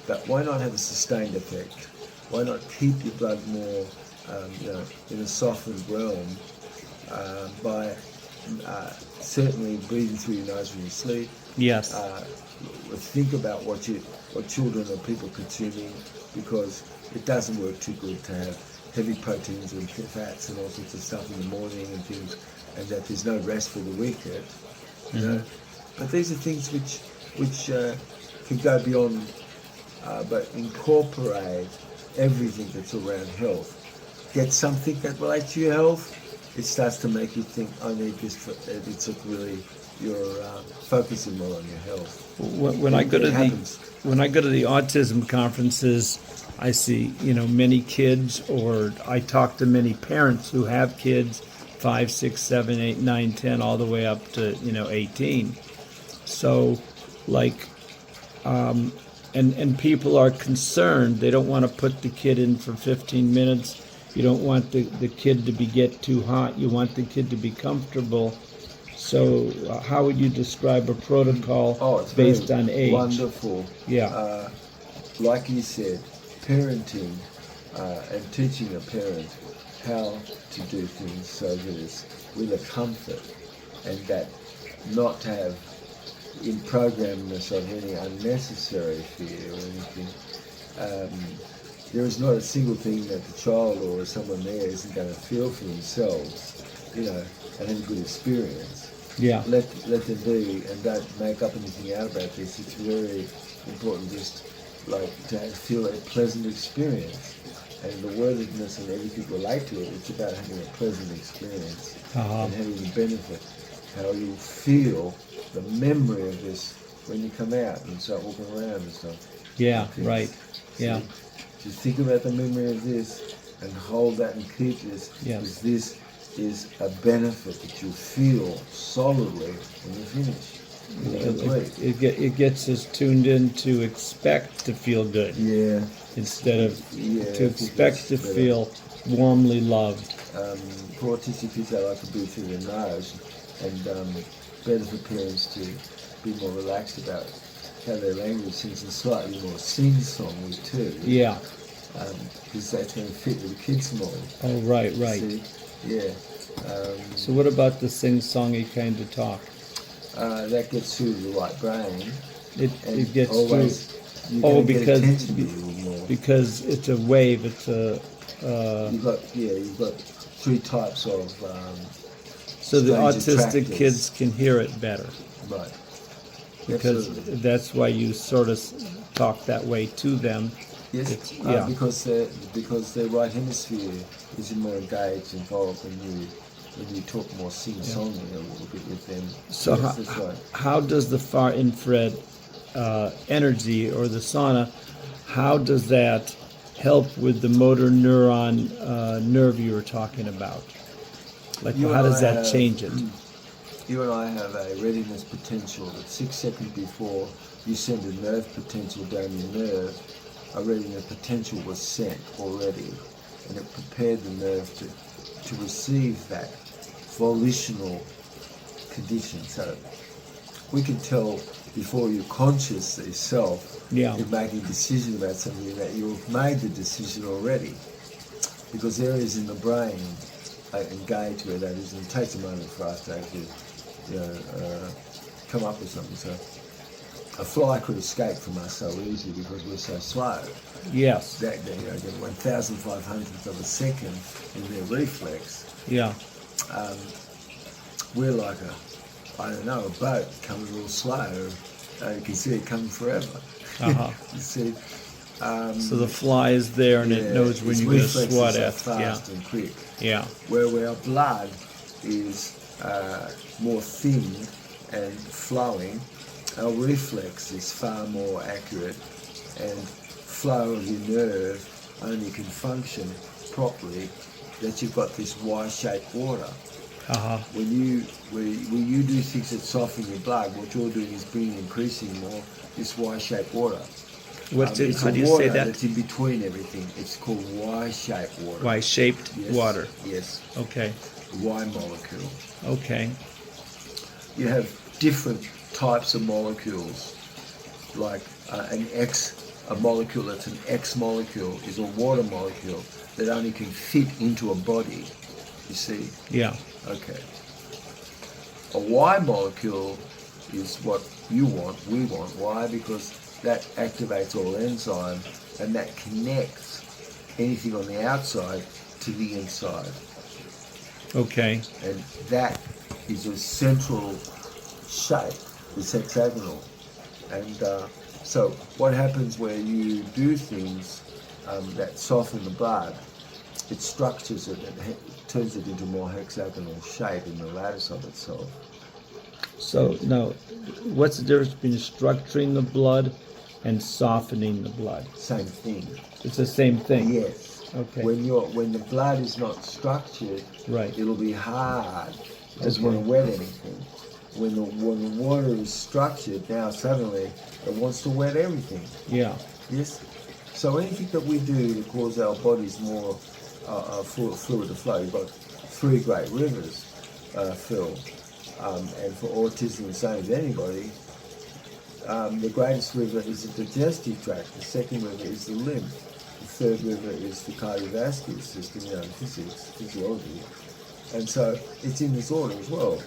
But why not have a sustained effect? Why not keep your blood more, in a softened realm by certainly breathing through your nose when you sleep. Yes. Think about what children or people consuming, because it doesn't work too good to have heavy proteins and fats and all sorts of stuff in the morning and things, and that there's no rest for the wicked. You know? But these are things which can go beyond, but incorporate everything that's around health. Get something that relates to your health, it starts to make you think, I need this for, it's really, you're focusing more on your health. When I go to the autism conferences, I see, many kids, or I talk to many parents who have kids 5, 6, 7, 8, 9, 10, all the way up to 18. So, and people are concerned. They don't want to put the kid in for 15 minutes. You don't want the kid to get too hot. You want the kid to be comfortable. So, how would you describe a protocol based on age? Wonderful. Yeah. Like you said, parenting and teaching a parent how to do things so that it's with a comfort, and that not to have in programmedness of any unnecessary fear or anything. There is not a single thing that the child or someone there isn't going to feel for themselves, and have a good experience. Yeah. Let them be, and don't make up anything out about this. It's very important just to feel a pleasant experience, and the worthiness and everything relate to it. It's about having a pleasant experience and having the benefit, how you feel the memory of this when you come out and start walking around and stuff. Yeah, right. Yeah. Just think about the memory of this and hold that and keep this, because this is a benefit that you feel solidly when you finish. It gets us tuned in to expect to feel good. Yeah. Instead of to expect to feel warmly loved. For autistic kids, they like to breathe through their nose, and better for parents to be more relaxed about how their language sings, and slightly more sing-songy too. Yeah. Because that's going to fit with the kids more. Oh, right. See? Yeah. So what about the sing-songy kind of talk? That gets through the right brain. It gets always, through. You're Oh, going to get because attention to you more. because it's a wave. It's a. You've got three types of. So the strange autistic attractors. kids can hear it better Right. because Absolutely. that's why you sort of talk that way to them. Yes, Yeah. because their right hemisphere is more engaged, involved when you talk more sing-songy a little bit with them. So yes, that's right. how does the far infrared energy or the sauna, how does that help with the motor neuron nerve you were talking about? Like, You how and does I that have- change it? You and I have a readiness potential that 6 seconds before you send a nerve potential down your nerve, a readiness potential was sent already, and it prepared the nerve to receive that volitional condition. So we can tell before you're conscious yourself, Yeah. you're making a decision about something that you've made the decision already, because areas in the brain engage where that is, and it takes a moment for us to actually come up with something. So a fly could escape from us so easily because we're so slow. Yes. That they get 1,500th of a second in their reflex. Yeah. We're like a boat coming real slow. You can see it coming forever. Uh-huh. You see. So the fly is there and it knows when its you're going to reflexes swat are at. fast and quick. Yeah. Where our blood is more thin and flowing, our reflex is far more accurate, and flow of your nerve only can function properly that you've got this Y-shaped water. Uh-huh. When you do things that soften your blood, what you're doing is increasing more this Y-shaped water. It's How a do you water say that? that's in between everything. It's called Y-shaped water. Y-shaped Yes, water. Yes. Okay. Y molecule. Okay. You have different types of molecules, like a molecule that's an X molecule is a water molecule that only can fit into a body, you see? Yeah. Okay. A Y molecule is what you want, we want. Why? Because that activates all enzyme and that connects anything on the outside to the inside. Okay. And that is a central shape, it's hexagonal. And so what happens when you do things that soften the blood, it structures it and turns it into a more hexagonal shape in the lattice of itself. So now, what's the difference between structuring the blood and softening the blood? Same thing. It's the same thing. Yes. Okay. When the blood is not structured, Right. it'll be hard. It doesn't Okay. want to wet anything. When the water is structured, now suddenly it wants to wet everything. Yeah. Yes. So anything that we do to cause our bodies more fluid to flow, you've got three great rivers, Phil, and for autism, the same as anybody. The greatest river is the digestive tract. The second river is the lymph. The third river is the cardiovascular system, physiology. And so it's in this order as well.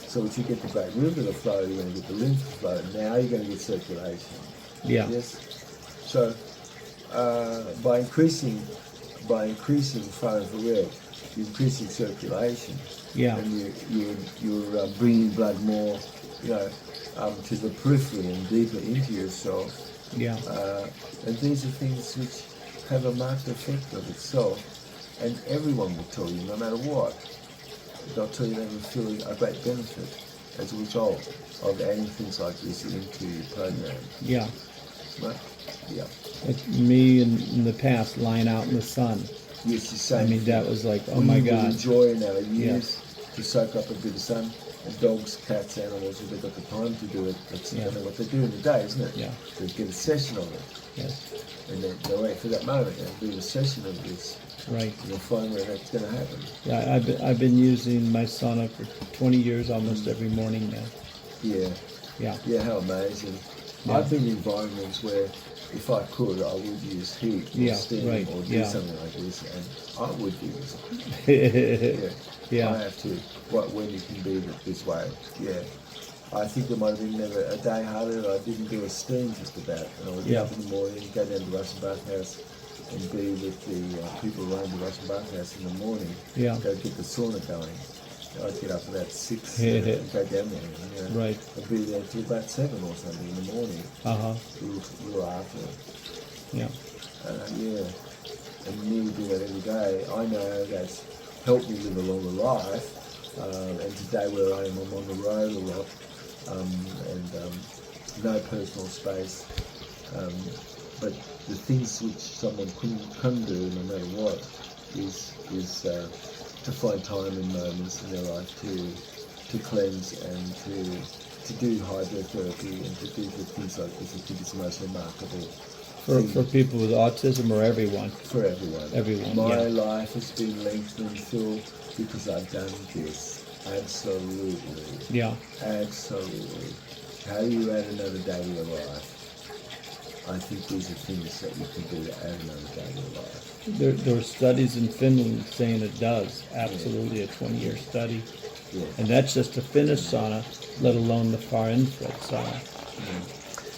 So if you get the great river to flow, you're going to get the lymph to flow. Now you're going to get circulation. Yeah. Yes. So by increasing flow of the red, you're increasing circulation. Yeah. And you're bringing blood more, to the periphery and deeper into yourself. Yeah. And these are things which have a marked effect of itself. And everyone will tell you, no matter what, they'll tell you they will feel a great benefit as a result of adding things like this into your program. Yeah. Right? Yeah. Like me in the past, lying out in the sun. Yes, the same. I mean, that was like, oh we my would God. enjoy in our years to soak up a bit of sun. And dogs, cats, animals, if they've got the time to do it, that's what they do in the day, isn't it? Yeah. They get a session of it. Yes. And they wait for that moment and do a session of this. Right. And you'll find where that's going to happen. Yeah, I've been using my sauna for 20 years almost every morning now. Yeah. Yeah. Yeah, how amazing. Yeah. I've been in environments where if I could, I would use heat or Yeah, steam right, or do yeah. something like this, and I would use it. Yeah. Yeah. I have to. When you can be this way, yeah. I think there might have been never a day harder that I didn't do a steam just about. And I would get up in the morning, go down to the Russian bathhouse and be with the people around the Russian bathhouse in the morning. Yeah. Go get the sauna going. I'd get up about 6 Yeah. and go down there. You know. Right. I'd be there till about 7 or something in the morning. Uh-huh. We were after it. Yeah. Yeah. And me do that every day. I know that's helped me live a longer life. And today where I am, I'm on the road a lot. No personal space. But the things which someone can do, no matter what, is to find time and moments in their life to cleanse and to do hydrotherapy and to do the things like this. I think it's the most remarkable thing For people with autism or everyone? for everyone. Everyone, My yeah. life has been lengthened, Phil, because I've done this. Absolutely. Yeah. Absolutely. How do you add another day to your life? I think these are things that you can do to add another day to your life. There are studies in Finland saying it does. Absolutely, a 20-year study. Yeah. And that's just the Finnish sauna, let alone the far infrared sauna.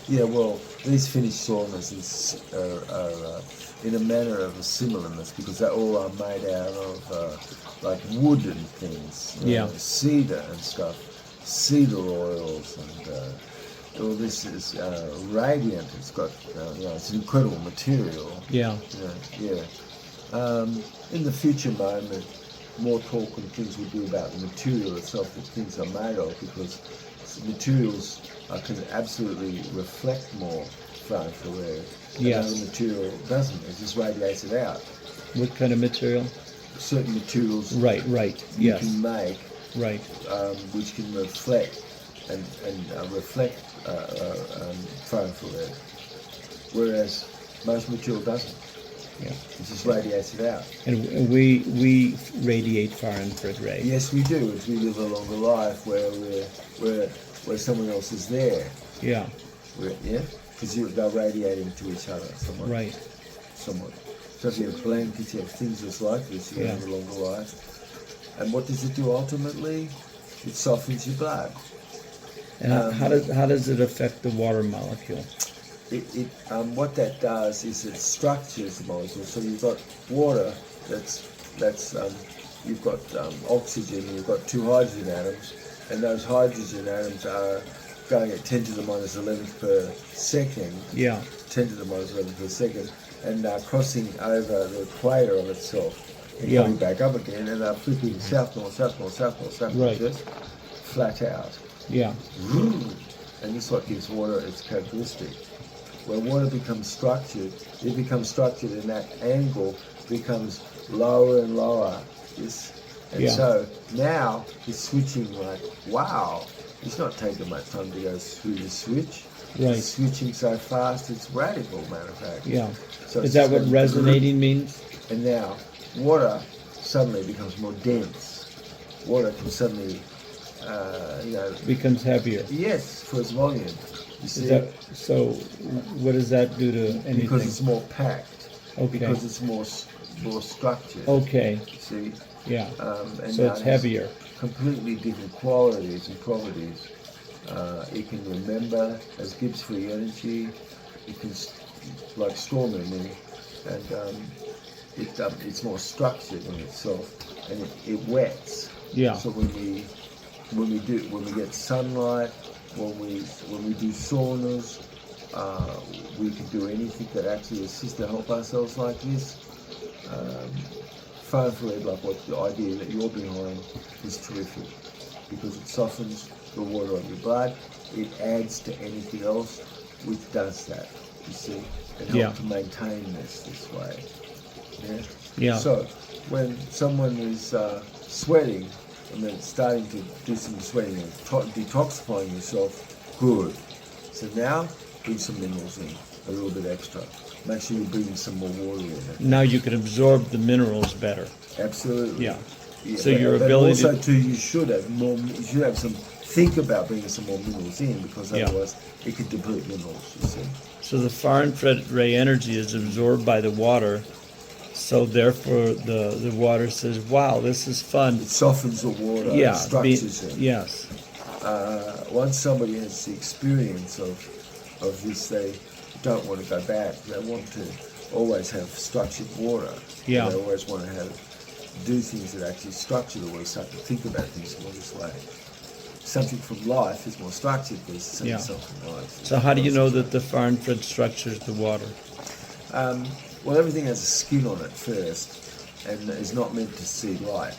Yeah, well, these Finnish saunas are in a manner of a similarness because they all are made out of like wooden things, Yeah. Cedar and stuff, cedar oils, and all this is radiant. It's got, it's an incredible material. Yeah. Yeah. In the future moment, more talk and things will be about the material itself that things are made of, because materials can absolutely reflect more far infrared. Yes. Another material doesn't. It just radiates it out. What kind of material? Certain materials Right, you yes. can make Right. which can reflect and reflect far infrared, whereas most material doesn't. Yeah. It just radiates it out. And we radiate far infrared rays. Yes, we do. As we live a longer life where someone else is there. Yeah. Yeah, because they're radiating to each other somewhat. Right. Somewhat. So if you have blankets, you have things just like this, you have a longer life. And what does it do ultimately? It softens your blood. And how does it affect the water molecule? What that does is it structures the molecule. So you've got water you've got oxygen, you've got 2 hydrogen atoms, and those hydrogen atoms are going at 10 to the minus 11th per second. Yeah. 10 to the minus 11th per second, and crossing over the equator of itself and Yeah. coming back up again, and flipping south, north, south, north, south, north, south, Right. just flat out. Yeah. And this is what gives water its characteristic. When water becomes structured, it becomes structured, and that angle becomes lower and lower. And so now it's switching like, wow, it's not taking much time to go through the switch. Right. It's switching so fast, it's radical, matter of fact. Yeah. So Is that what resonating means? And now water suddenly becomes more dense. Water can suddenly, Becomes heavier. yes, for its volume. You see? So what does that do to anything? Because it's more packed. Okay. Because it's more structured. Okay. See? Yeah. And So now it's it has heavier. Completely different qualities and properties. It can remember as Gibbs free energy. It can like storm memory, and it's more structured in itself, and it wets. Yeah. So when we get sunlight, when we do saunas, we can do anything that actually assists to help ourselves like this. Far infrared, like what the idea that you're behind, is terrific, because it softens the water of your blood. It adds to anything else which does that. You see, it helps to maintain this way. Yeah. Yeah. So when someone is sweating, and then starting to do some sweating and detoxifying yourself, good. So now bring some minerals in, a little bit extra. Make sure you bring some more water in it. Now you can absorb the minerals better. Absolutely. Yeah. Yeah, So your ability also too, you should have more. You should have some think about bringing some more minerals in, because Yeah. otherwise it could deplete minerals, you see. So the far infrared ray energy is absorbed by the water. So therefore, the water says, "Wow, this is fun." It softens the water, Yeah, structures it. yes, Once somebody has the experience of this, they don't want to go back. They want to always have structured water. Yeah. They always want to do things that actually structure the water, start to think about things more this way. Something from life is more structured than something Yeah. from life. So how do you know that the far infrared structures the water? Well, everything has a skin on it first, and is not meant to see light,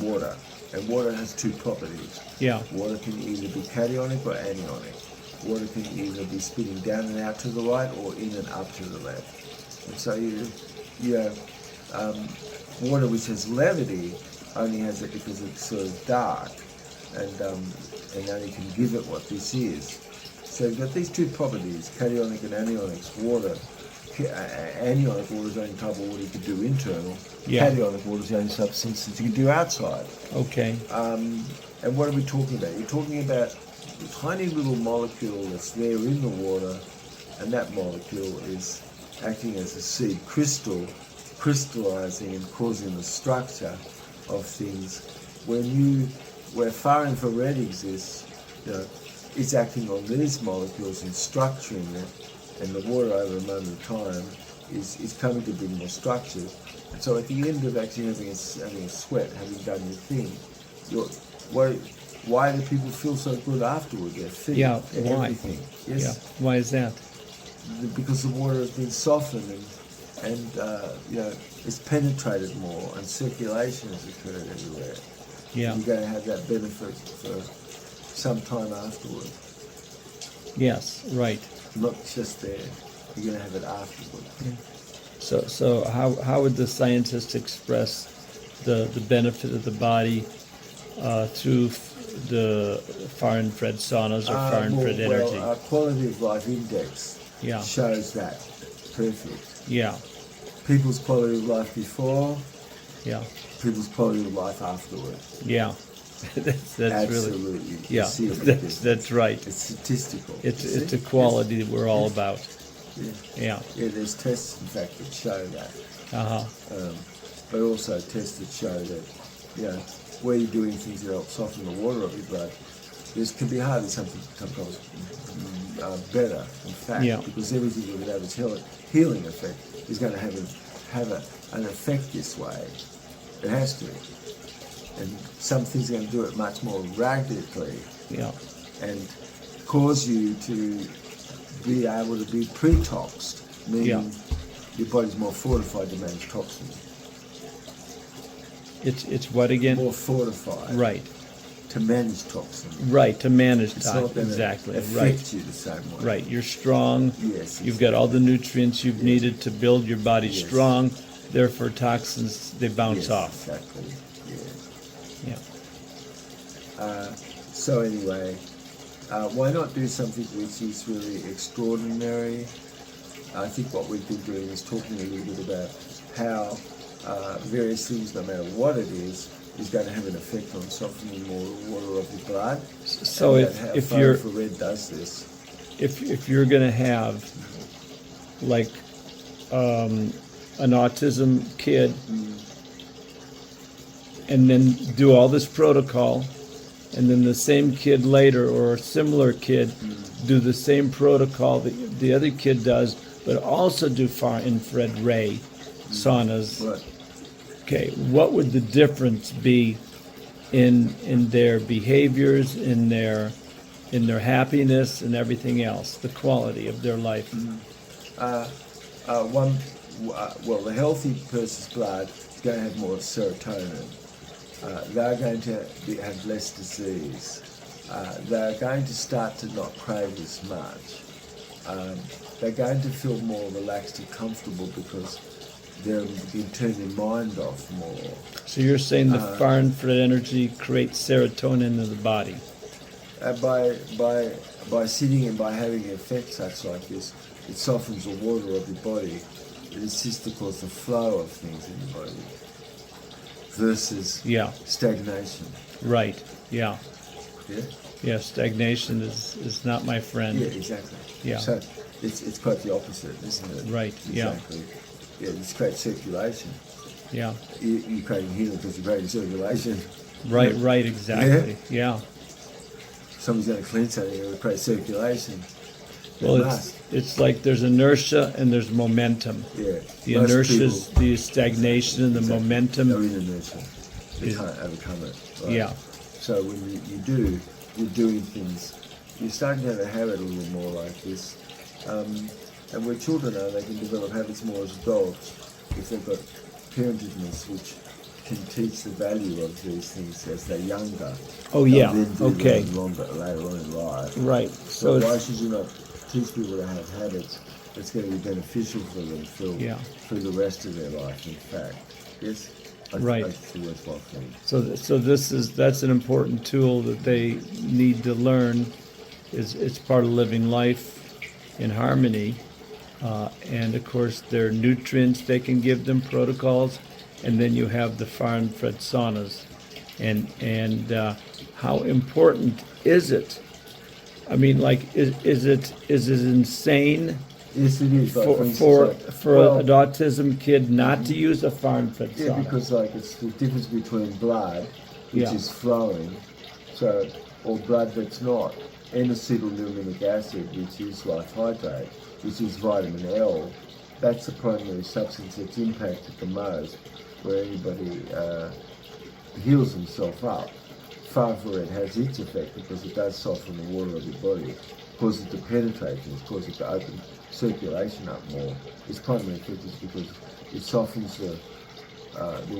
water. And water has two properties. Yeah, Water can either be cationic or anionic. Water can either be spinning down and out to the right or in and up to the left. And so you have water which has levity only has it because it's sort of dark, and only can give it what this is. So you've got these two properties, cationic and anionic water. Anionic water is the only type of water you can do internal. Yeah. Cationic water is the only substance that you can do outside. okay, And what are we talking about? You're talking about the tiny little molecule that's there in the water, and that molecule is acting as a seed crystal, crystallizing and causing the structure of things. Where far infrared exists, it's acting on these molecules and structuring it, and the water over a moment of time is coming to bring more structure. And so at the end of actually having a sweat, having done your thing, why do people feel so good afterward? Their feet, Yeah, and why? everything. Yes, yeah. Why is that? because the water has been softened and it's penetrated more, and circulation has occurred everywhere. Yeah, You're going to have that benefit for some time afterward, yes, right. not just there. You're going to have it afterward. So how would the scientists express the benefit of the body through the far infrared saunas or far infrared energy? Our quality of life index Yeah. shows that perfect. Yeah, People's quality of life before, yeah, people's quality of life afterward. yeah. that's Absolutely. really, You yeah, see it that's right. It's statistical. It's you a see? quality that we're all about. Yeah. Yeah. Yeah, there's tests, in fact, that show that. Uh-huh. But also tests that show that, where you're doing things that help soften the water of your blood, this can be hardly something sometimes better, in fact, Yeah. because everything that would have its healing effect is going to have an effect this way. It has to. And some things are going to do it much more radically Yeah. and cause you to be able to be pre-toxed, meaning Yeah. your body's more fortified to manage toxins. It's what again? More fortified Right. to manage toxins. Right, to manage It's that. not going Exactly. to Right. affect you the same way. Right. You're strong. Yes. You've got all the nutrients you've needed to build your body Yes. strong. Therefore, toxins, they bounce Yes, off. exactly. Yeah. Yeah. So anyway, why not do something which is really extraordinary? I think what we've been doing is talking a little bit about how various things, no matter what it is going to have an effect on softening more water of your blood. So And if how you're infrared does this. if you're going to have like an autism kid and then do all this protocol, and then the same kid later or a similar kid do the same protocol that the other kid does, but also do far infrared ray saunas. Right. Okay, what would the difference be in their behaviors, in their happiness, and everything else, the quality of their life? The healthy person's blood is going to have more serotonin. They're going to have less disease. They're going to start to not crave as much. They're going to feel more relaxed and comfortable because they're going to turn their mind off more. So you're saying the far infrared energy creates serotonin in the body? By sitting and by having effects such like this, it softens the water of your body. It assists to cause the flow of things in your body versus Yeah. stagnation. Right. Yeah. Yeah? Yeah, stagnation is not my friend. Yeah, exactly. Yeah. So it's quite the opposite, isn't it? Right, yeah. Exactly. Yeah, it's creates circulation. Yeah. You're creating healing because you're creating circulation. Right, exactly. Yeah. Someone's going to clean something, it will create circulation. Well, It must. it's like there's inertia and there's momentum. Yeah. The Most inertia is people- the stagnation, and the Exactly. momentum. They're in inertia. They is- can't overcome it. Right? Yeah. So when you're doing things, you're starting to have a habit a little more like this. And where children are, they can develop habits more as adults if they've got parentedness, which can teach the value of these things as they're younger. Oh, They'll yeah. then do Okay. them longer, later on in life. Right. So So why it's, should you not teach people to have habits that's going to be beneficial for them Yeah. through the rest of their life, in fact? Yes? Right. That's the worthwhile thing. so that's an important tool that they need to learn. It's part of living life in harmony, and of course there are nutrients they can give them, protocols, and then you have the far infrared saunas, and how important is it? I mean, like, is it insane Yes, it is. Like, for instance, for like, for well, an autism kid not to use a far infrared yeah, sauna? because like it's the difference between blood, which Yeah. is flowing, so or blood that's not, and acetylulinic acid, which is like hydrate, which is vitamin L. That's the primary substance that's impacted the most, where anybody heals himself up. Far infrared has its effect because it does soften the water of your body, causes it to penetrate things, causes it to open circulation up more. Its primary effect is because it softens the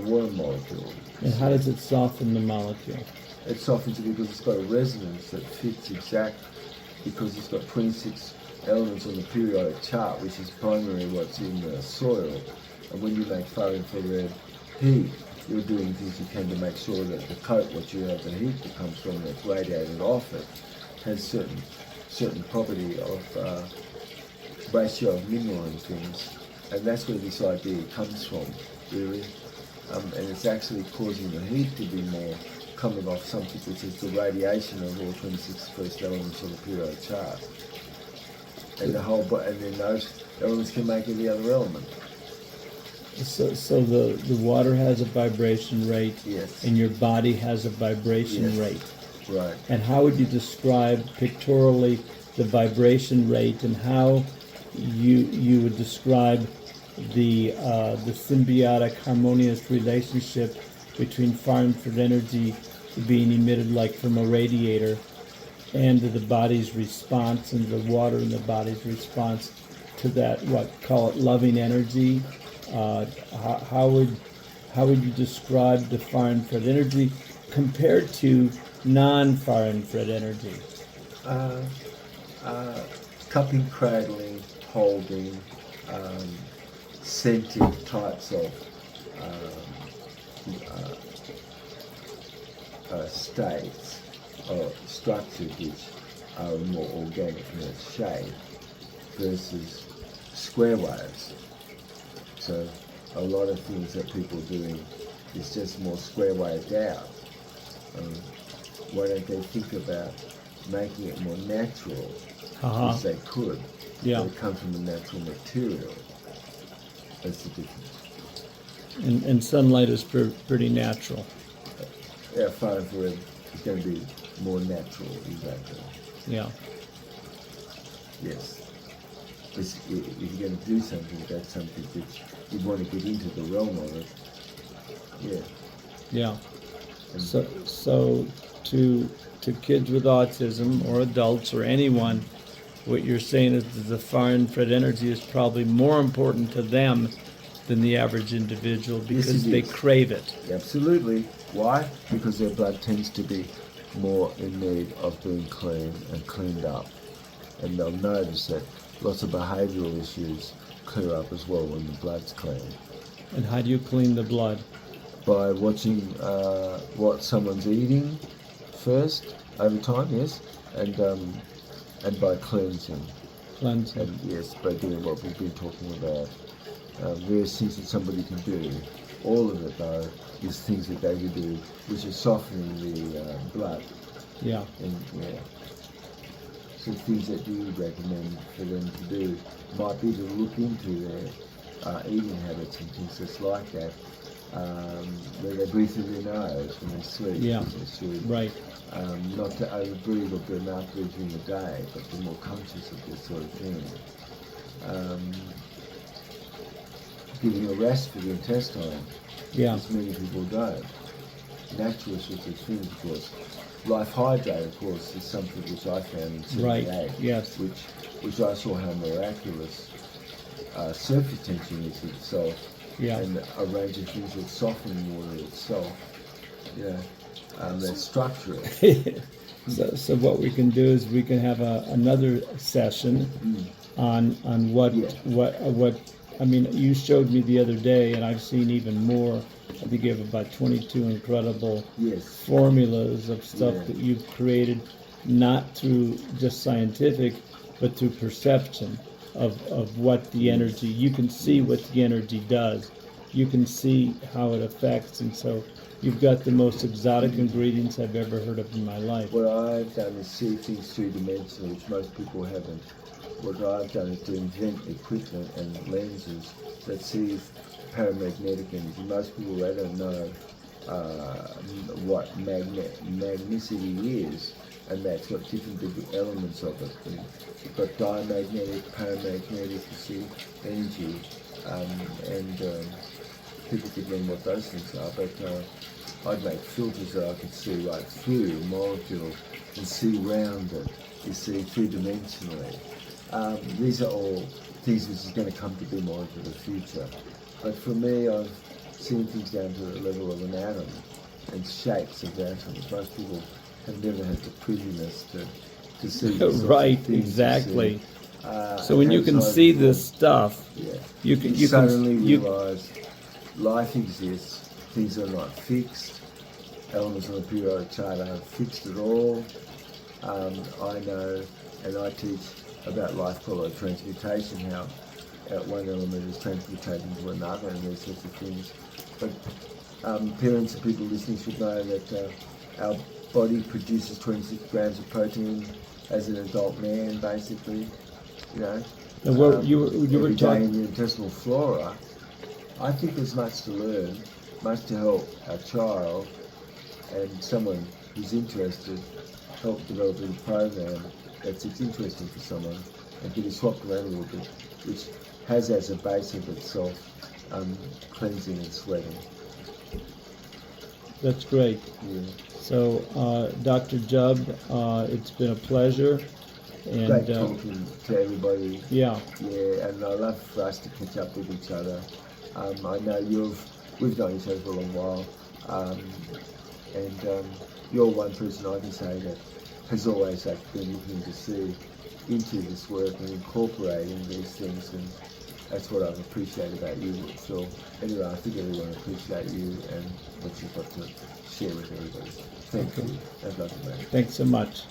water molecule. And how does it soften the molecule? It softens it because it's got a resonance that fits exact, because it's got 26 elements on the periodic chart, which is primarily what's in the soil. And when you make far infrared heat, you're doing things you can to make sure that the coat, what you have, the heat that comes from that's radiated off it, has certain property of ratio of mineral and things. And that's where this idea comes from, really. And it's actually causing the heat to be more coming off something which is the radiation of all 26 first elements of the periodic chart. And and then those elements can make any other element. So the water has a vibration rate, Yes. and your body has a vibration Yes. rate. Right. And how would you describe pictorially the vibration rate, and how you would describe the symbiotic, harmonious relationship between far infrared energy being emitted like from a radiator and the body's response, and the water in the body's response to that, call it loving energy? How would you describe the far infrared energy compared to non-far infrared energy? Cupping, cradling, holding, scenting types of states or structures which are more organic in their shape versus square waves. So a lot of things that people are doing is just more square waved out. Why don't they think about making it more natural, Uh-huh. if they could? Yeah. But it comes from a natural material. That's the difference. And sunlight is pretty natural. Yeah, far infrared is going to be more natural, exactly. Yeah. Yes. If you're going to do something, that's something that you want to get into the realm of it. Yeah. Yeah. And So to kids with autism or adults or anyone, what you're saying is that the far infrared energy is probably more important to them than the average individual because it they is. crave it. Absolutely. Why? Because their blood tends to be more in need of being cleaned and cleaned up. And they'll notice that lots of behavioural issues clear up as well when the blood's clean. And how do you clean the blood? By watching what someone's eating first over time, yes, and by cleansing. Cleansing. And yes, by doing what we've been talking about. Various things that somebody can do. All of it, though, is things that they can do which are softening the blood. Yeah. And yeah. So things that you would recommend for them to do might be to look into their eating habits and things just like that, where they breathe through their nose when they sleep. Yeah. They should. Right. Not to overbreathe or do mouth breathe during the day, but be more conscious of this sort of thing. Giving a rest for the intestine, Yeah. as many people don't. Naturalists with these things, of course. Life Hydrate, of course, is something which I found in 78, Right. Yes. which I saw how miraculous surface tension is itself, Yeah. and a range of things that soften water itself. Yeah, that structure it. So what we can do is we can have another session on what Yeah. what I mean. You showed me the other day, and I've seen even more. I think you have about 22 incredible Yes. formulas of stuff Yeah. that you've created, not through just scientific, but through perception of what the energy. You can see what the energy does. You can see how it affects, and so you've got the most exotic ingredients I've ever heard of in my life. What I've done is see things three-dimensionally, which most people haven't. What I've done is to invent equipment and lenses that sees paramagnetic energy. Most people, they don't know what magneticity is, and that's got different elements of it. And you've got diamagnetic, paramagnetic, you see, energy, and people could learn what those things are, but I'd make filters that I could see right through a molecule and see round it, you see, three-dimensionally. These are all things which is going to come to be more into the future. But for me, I've seen things down to the level of an atom and shapes of atoms. Most people have never had the prettiness to see the sorts Right, of things you exactly. see. So when you can see this stuff, yeah, you can suddenly you realise life exists. Things are not fixed. Elements on the periodic chart aren't fixed at all. I know, and I teach about life followed transmutation, how one element is transmutated into another, and these sorts of things. But parents and people listening should know that our body produces 26 grams of protein as an adult man, basically. You know, And you were every day talking. in the intestinal flora. I think there's much to learn, much to help our child and someone who's interested help develop a program that's interesting for someone and get it swapped around a little bit, which has as a base of itself cleansing and sweating. That's great. Yeah. So, Dr. Jubb, it's been a pleasure. And Great talking to everybody. yeah, Yeah, and I love for us to catch up with each other. I know we've known each other for a long while, and you're one person I can say that has always been looking to see into this work and incorporating these things, and that's what I've appreciated about you. So anyway, I think everyone appreciates you and what you've got to share with everybody. Thank you. That's lovely, mate. thanks so much.